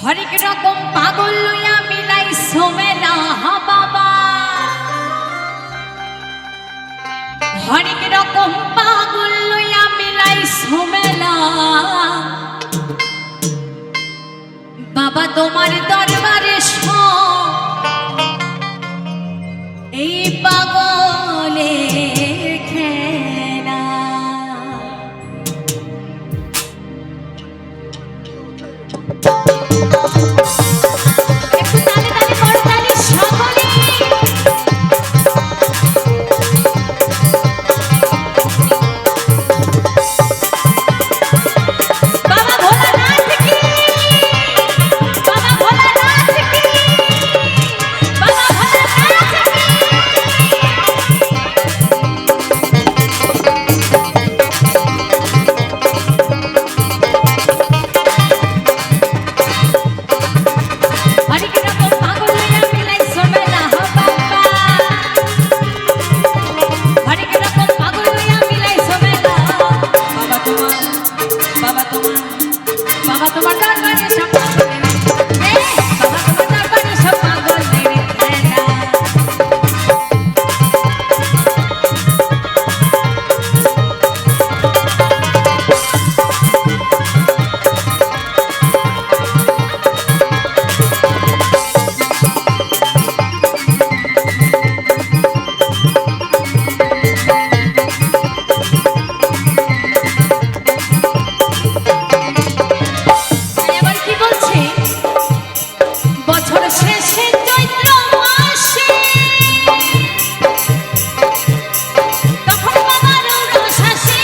হরেক রকম পাগল লইয়া মিলাই সোমেলা বাবা, হরেক রকম পাগল লইয়া মিলাই সোমেলা বাবা তোমার দরবারে এই পাগলের খেলা। একটু তালে তালে করো তালি সকলে। বাবা ভোলানাথ কি, বাবা ভোলানাথ কি, বাবা ভোলানাথ কি। হরেক রকম পাগল লইয়া মিলাই সোমেলা বাবা, হরেক রকম পাগল লইয়া মিলাই সোমেলা বাবা তোমার, বাবা তোমার, বাবা তোমার দরবারে সব পাগলের, বাবা তোমার দরবারে সব পাগলের খেলা। তাই আবার কি বলছে, বছর শেষে চৈত্র মাসে তখন বাবার রস আসে,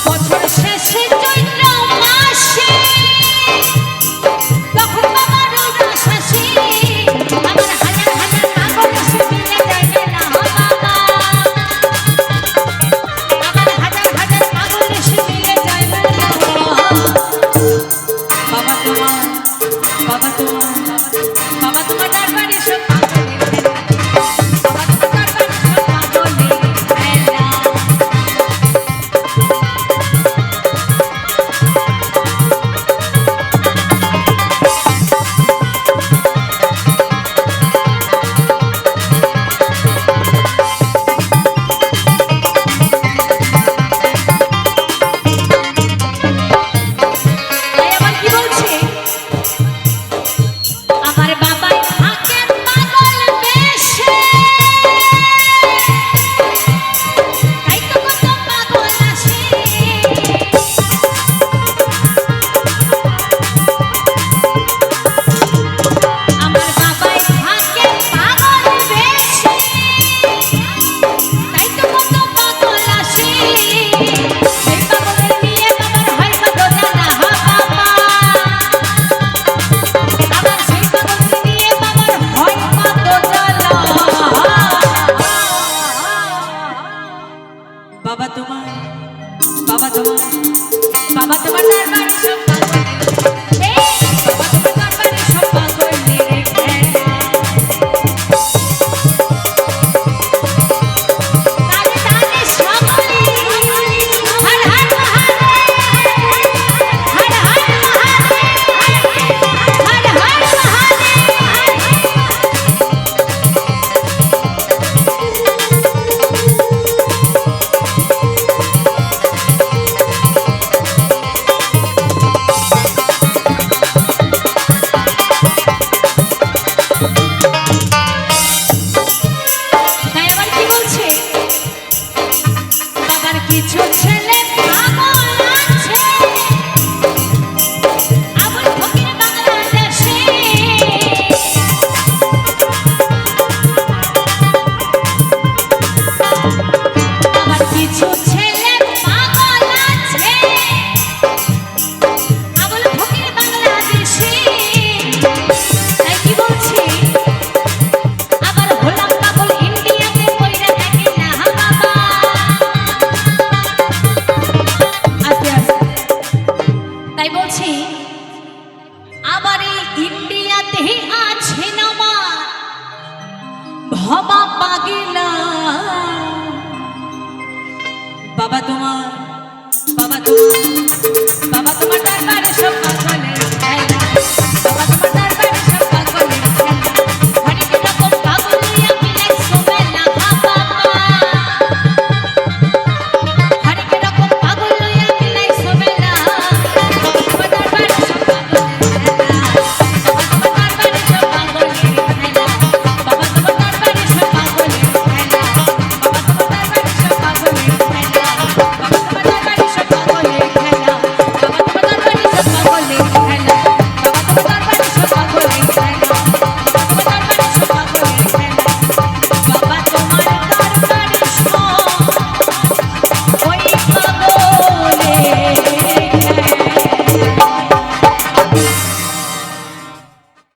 বছর শেষে চৈত্র মাসে তখন বাবার রস আসে, আমার হাজার হাজার পাগল এসে মিলে যায় মেলা বাবা, আমার হাজার হাজার পাগল এসে মিলে যায় মেলা বাবা তোমার, বাবা তোমার, বাবা তোমার দরবারে সব পাগলের খেলা, বাবা তোমার দরবারে সব পাগলের খেলা। তাই আবার কি বলছে, আমার বাবাই থাকে পাগল বেশে, তাই তো কত পাগল আসে, আমার বাবাই থাকে পাগল বেশে, তাই তো কত পাগল আসে, সেই পাগলের নিয়ে বাবার হয় কত জ্বালা বাবা, আমার সেই পাগলকে নিয়ে বাবার হয় কত জ্বালা বাবা তোমার, বাবা তোমার, বাবা তোমার দরবারে সব পাগলের, বাবা তোমার দরবারে সব পাগলের খেলা। তালে তালে সকলে হর হর মহাদেব, হর হর মহাদেব, হর হর তাই আবার কি বলছে, বাবার কিছু ছেলে পাগল আছে, আবুল ফকির বাংলাদেশে, আমার কিছু ছেলে পাগল আছে, আবুল ফকির বাংলাদেশে। তাই কি বলছি, আবার হলাম পাগল ইন্ডিয়াতে কইরা থাকি না বাবা, আস্তে আস্তে। তাই বলছি, আবার এই ইন্ডিয়াতে আছে নামা ভবা পাগলা বাবা তোমার বাবা তোমার বাবা তোমার দরবারে সব